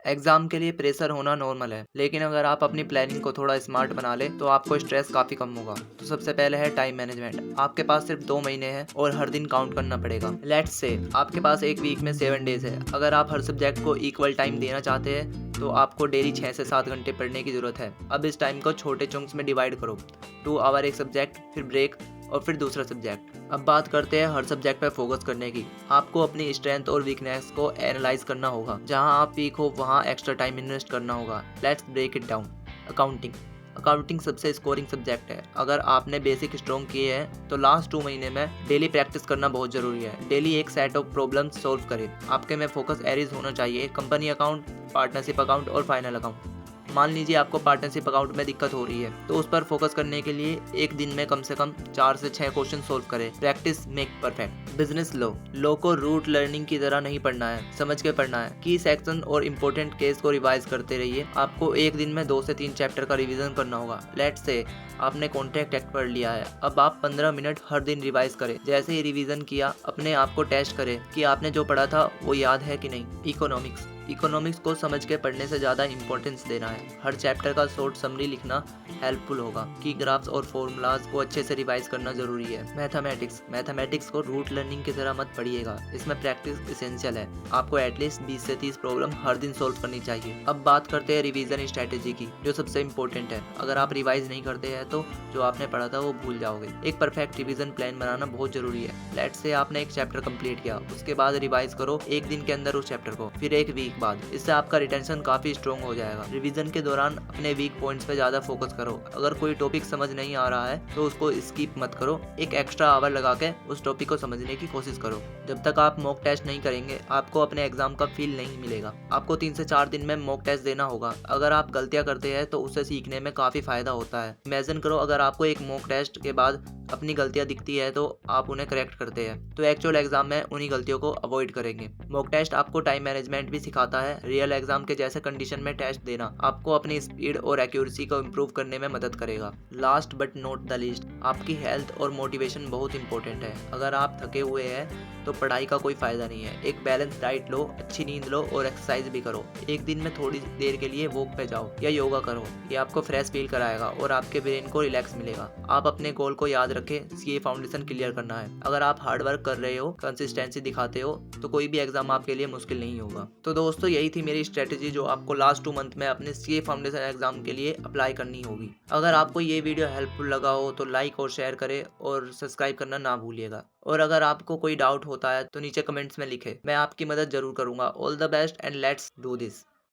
Exam के लिए pressure होना नॉर्मल है, लेकिन अगर आप अपनी प्लानिंग को थोड़ा स्मार्ट बना ले तो आपको स्ट्रेस काफी कम होगा। तो सबसे पहले है टाइम मैनेजमेंट। आपके पास सिर्फ 2 महीने हैं और हर दिन काउंट करना पड़ेगा। लेट्स से आपके पास एक वीक में 7 डेज है। अगर आप हर सब्जेक्ट को इक्वल टाइम देना चाहते हैं तो आपको डेली 6 से 7 घंटे पढ़ने की जरूरत है। अब इस टाइम को छोटे चंक्स में डिवाइड करो। 2 आवर एक सब्जेक्ट, फिर ब्रेक और फिर दूसरा सब्जेक्ट। अब बात करते हैं हर सब्जेक्ट पर फोकस करने की। आपको अपनी स्ट्रेंथ और वीकनेस को एनालाइज करना होगा। जहां आप वीक हो वहां एक्स्ट्रा टाइम इन्वेस्ट करना होगा। Let's break it down. Accounting. Accounting सबसे स्कोरिंग सब्जेक्ट है। अगर आपने बेसिक स्ट्रॉन्ग किए हैं तो लास्ट 2 महीने में डेली प्रैक्टिस करना बहुत जरूरी है। डेली एक सेट ऑफ प्रॉब्लम्स सॉल्व करें। आपके में फोकस एरियाज होना चाहिए: कंपनी अकाउंट, पार्टनरशिप अकाउंट और फाइनल अकाउंट। मान लीजिए आपको पार्टनरशिप अकाउंट में दिक्कत हो रही है तो उस पर फोकस करने के लिए एक दिन में कम से कम 4 से 6 क्वेश्चन सोल्व करें। Practice make perfect. Business law को रूट लर्निंग की तरह नहीं पढ़ना है, समझ के पढ़ना है। की सेक्शन और इम्पोर्टेंट केस को रिवाइज करते रहिए। आपको एक दिन में 2 से 3 चैप्टर का रिवीजन करना होगा। लेट्स से आपने कॉन्ट्रैक्ट एक्ट पढ़ लिया है, अब आप 15 मिनट हर दिन रिवाइज करें। जैसे ही रिवीजन किया अपने आप को टेस्ट करें कि आपने जो पढ़ा था वो याद है कि नहीं। इकोनॉमिक्स को समझ के पढ़ने से ज़्यादा इंपॉर्टेंस देना है। हर चैप्टर का शॉर्ट समरी लिखना हेल्पफुल होगा। की ग्राफ्स और फॉर्मूलाज को अच्छे से रिवाइज करना जरूरी है। मैथमेटिक्स को रूट लर्निंग की तरह मत पढ़िएगा, इसमें प्रैक्टिस इसेंशियल है। आपको एटलीस्ट 20 से 30 प्रॉब्लम हर दिन सॉल्व करनी चाहिए। अब बात करते हैं रिवीजन स्ट्रेटेजी की, जो सबसे इंपॉर्टेंट है। अगर आप रिवाइज नहीं करते हैं तो जो आपने पढ़ा था वो भूल जाओगे। एक परफेक्ट रिवीजन प्लान बनाना बहुत जरूरी है। लेट्स से आपने एक चैप्टर कंप्लीट किया, उसके बाद रिवाइज करो एक दिन के अंदर उस चैप्टर को, फिर एक वीक बाद। इससे आपका रिटेंशन काफी स्ट्रॉन्ग हो जाएगा। रिवीजन के दौरान अपने वीक पॉइंट्स पे ज्यादा फोकस करो। अगर कोई टॉपिक समझ नहीं आ रहा है तो उसको स्किप मत करो। एक एक्स्ट्रा आवर लगा के उस टॉपिक को समझने की कोशिश करो। जब तक आप मॉक टेस्ट नहीं करेंगे आपको अपने एग्जाम का फील नहीं मिलेगा। आपको 3 से 4 दिन में मॉक टेस्ट देना होगा। अगर आप गलतियां करते हैं तो उससे सीखने में काफी फायदा होता है। इमेजिन करो अगर आपको एक मॉक टेस्ट के बाद अपनी गलतियां दिखती है तो आप उन्हें करेक्ट करते हैं, तो एक्चुअल एग्जाम में उन्हीं गलतियों को अवॉइड करेंगे। मॉक टेस्ट आपको टाइम मैनेजमेंट भी सिखाता है। रियल एग्जाम के जैसे कंडीशन में टेस्ट देना आपको अपनी स्पीड और एक्यूरेसी को इम्प्रूव करने में मदद करेगा। Last but not the least, आपकी हेल्थ और मोटिवेशन बहुत इंपॉर्टेंट है। अगर आप थके हुए हैं तो पढ़ाई का कोई फायदा नहीं है। एक बैलेंस डाइट लो, अच्छी नींद लो और एक्सरसाइज भी करो। एक दिन में थोड़ी देर के लिए वॉक पे जाओ या योगा करो। ये आपको फ्रेश फील कराएगा और आपके ब्रेन को रिलैक्स मिलेगा। आप अपने गोल को याद रखें, सीए फाउंडेशन क्लियर करना है। अगर आप हार्ड वर्क कर रहे हो, कंसिस्टेंसी दिखाते हो तो कोई भी एग्जाम आपके लिए मुश्किल नहीं होगा। तो दोस्तों यही थी मेरी स्ट्रेटेजी जो आपको लास्ट 2 मंथ में अपने सीए फाउंडेशन एग्जाम के लिए अप्लाई करनी होगी। अगर आपको ये वीडियो हेल्पफुल लगा हो तो लाइक और शेयर करें और सब्सक्राइब करना ना भूलिएगा। और अगर आपको कोई डाउट होता है तो नीचे कमेंट्स में लिखें, मैं आपकी मदद जरूर करूंगा। All the best and let's do this.